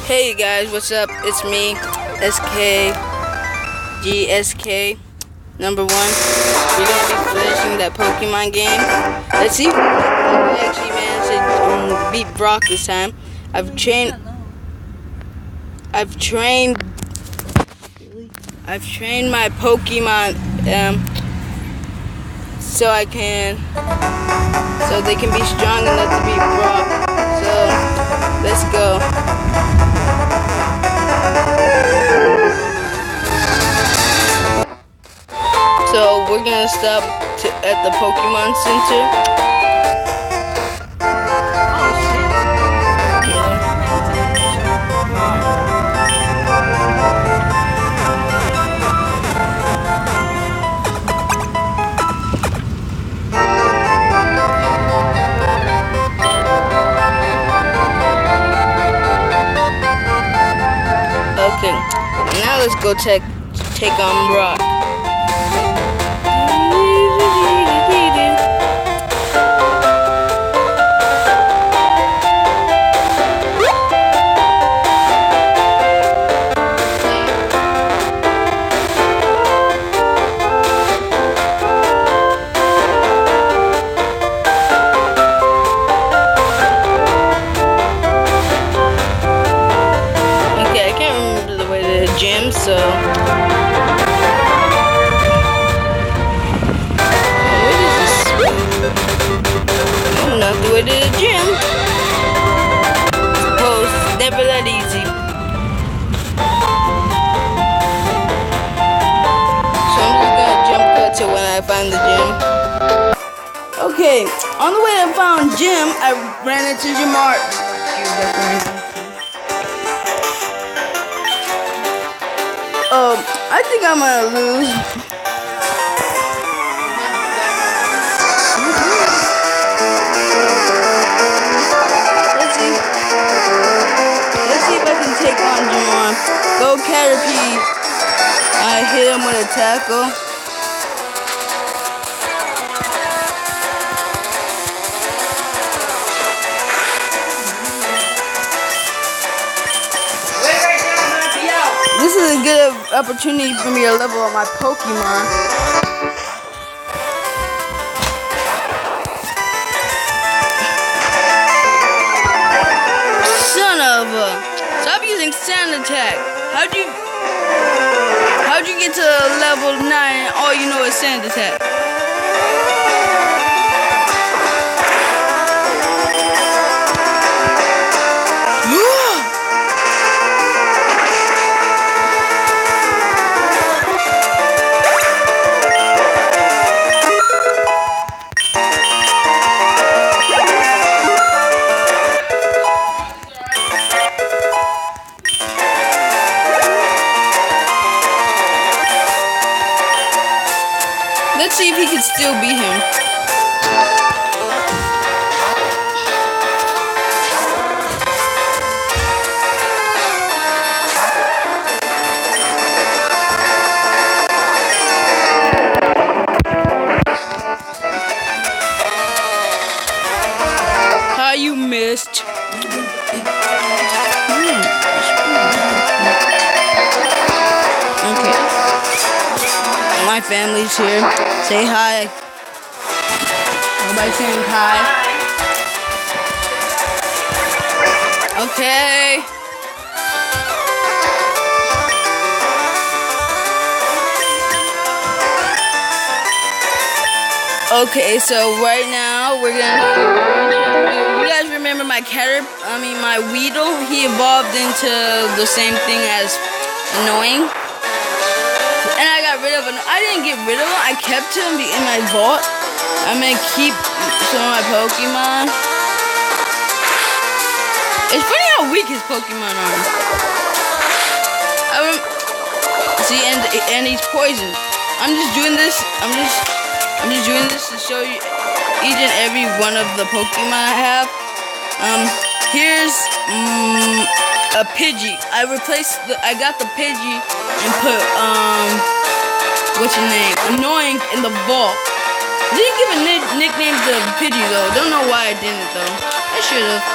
Hey guys, what's up? It's me, SKGSK number 1. We're gonna be finishing that Pokemon game. Let's see if we actually manage to beat Brock this time. I've trained my Pokemon so they can be strong enough to beat Brock. So let's go. So we're gonna stop at the Pokemon Center. Okay, now let's go take on Brock. Gym, so what is this? I'm not the way to the gym. Suppose it's never that easy. So I'm just gonna jump cut to when I find the gym. Okay, on the way I found gym, I ran into Jamart. I think I'm gonna lose. Let's see if I can take on Jamar. Go Caterpie. I hit him with a tackle. This is a good opportunity for me to level up my Pokemon. Son of a... Stop using Sand Attack. How'd you get to level 9 and all you know is Sand Attack? Let's see if he can still beat him. How you missed? Okay. My family's here. Say hi. Nobody saying hi. Okay. Okay, so right now we're gonna. You guys remember my my Weedle? He evolved into the same thing as Annoying. And I got rid of him. I didn't get rid of him. I kept him in my vault. I'm gonna keep some of my Pokemon. It's funny how weak his Pokemon are. See, and he's poisoned. I'm just doing this. I'm just doing this to show you each and every one of the Pokemon I have. Here's a Pidgey. I got the Pidgey and put what's your name? Annoying in the vault. Didn't give a nickname to Pidgey though. Don't know why I didn't though. I should have.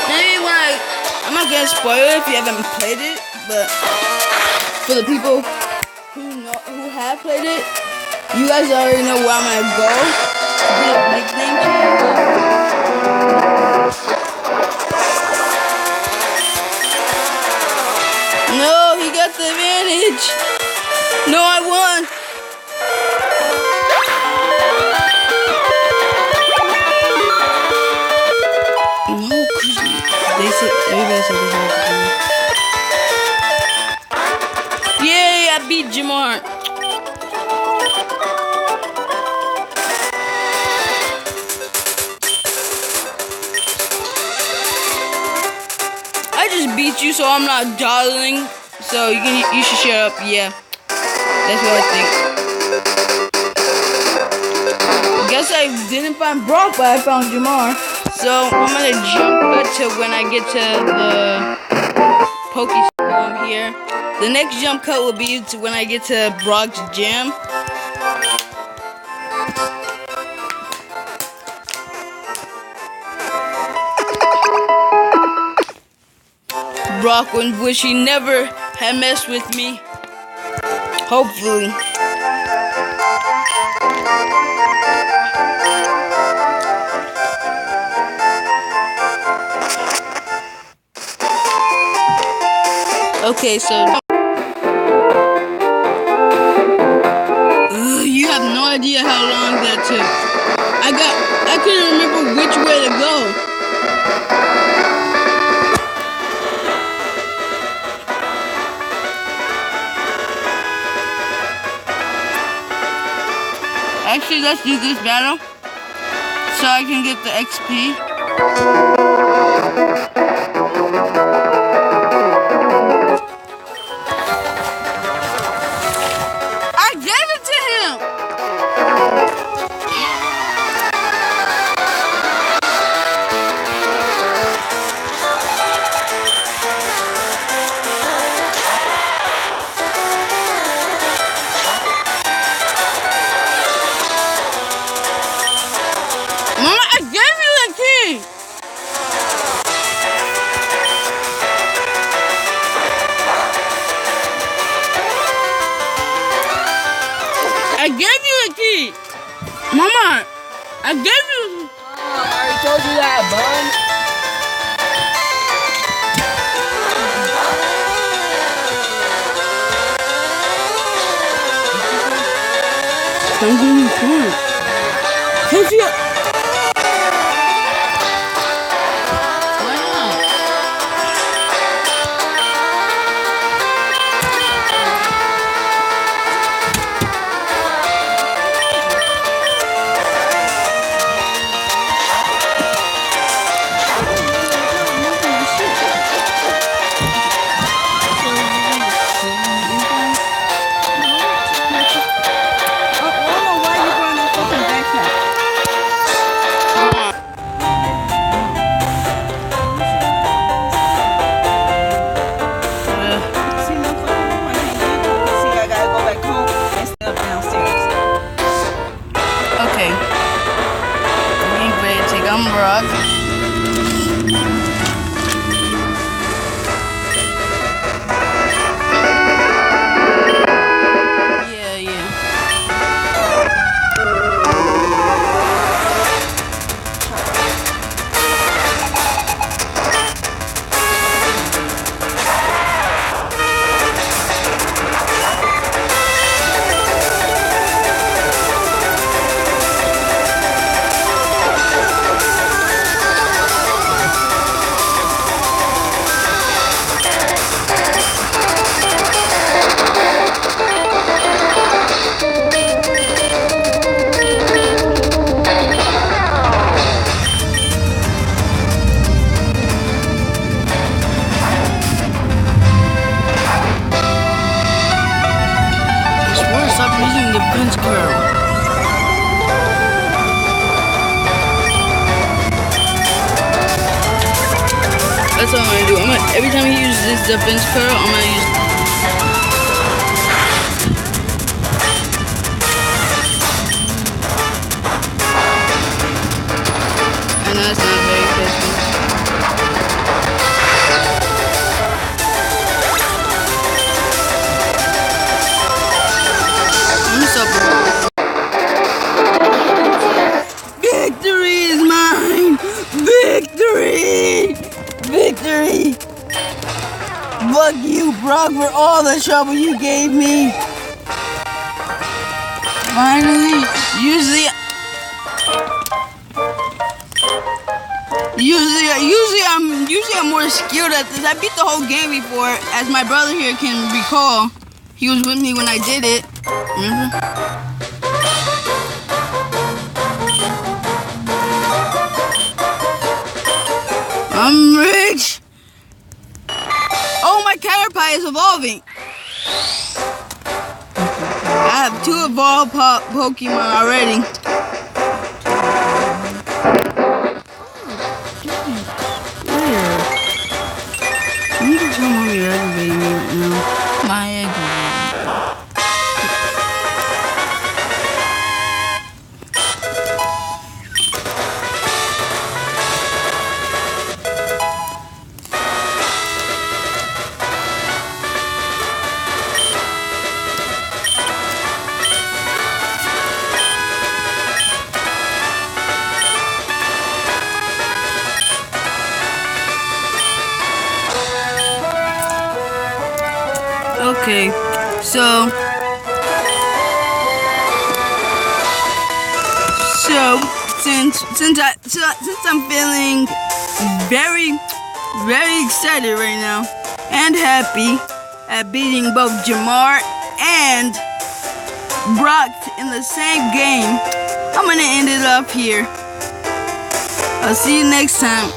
Maybe when I'm not gonna spoil it if you haven't played it, but for the people who have played it, you guys already know where I'm gonna go to get a nickname change. No, he got the advantage. No, I won. No, cause they said everybody said they had to do it. Yay! I beat Jamar. I just beat you, so I'm not dawdling. So you should shut up. Yeah, that's what I think. Guess I didn't find Brock, but I found Jamar. So I'm gonna jump cut to when I get to the Pokestone here. The next jump cut will be to when I get to Brock's gym. Brock would wish he never had messed with me. Hopefully. Okay, so you have no idea how long that took. I couldn't remember which way to go. Actually, let's do this battle so I can get the XP. I gave it to him! Mama, I gave you the key! I gave you the key! Mama, I gave you... I already told you that, bud. I'm getting caught. How's you? Why not? Okay. Getting ready to take on Brock. Yeah. Stop using the bench curl. That's what I'm gonna do. Every time he uses the bench curl, I'm gonna use. I know it's not very efficient. Fuck you, Brock, for all the trouble you gave me. Finally, usually I'm more skilled at this. I beat the whole game before, as my brother here can recall. He was with me when I did it. Remember? I'm rich. Oh, my Caterpie is evolving. I have 2 evolved Pokemon already. You can tell Mommy you're aggravating me right now. My aggravating. Okay, so since I'm feeling very excited right now and happy at beating both Jamar and Brock in the same game, I'm gonna end it up here. I'll see you next time.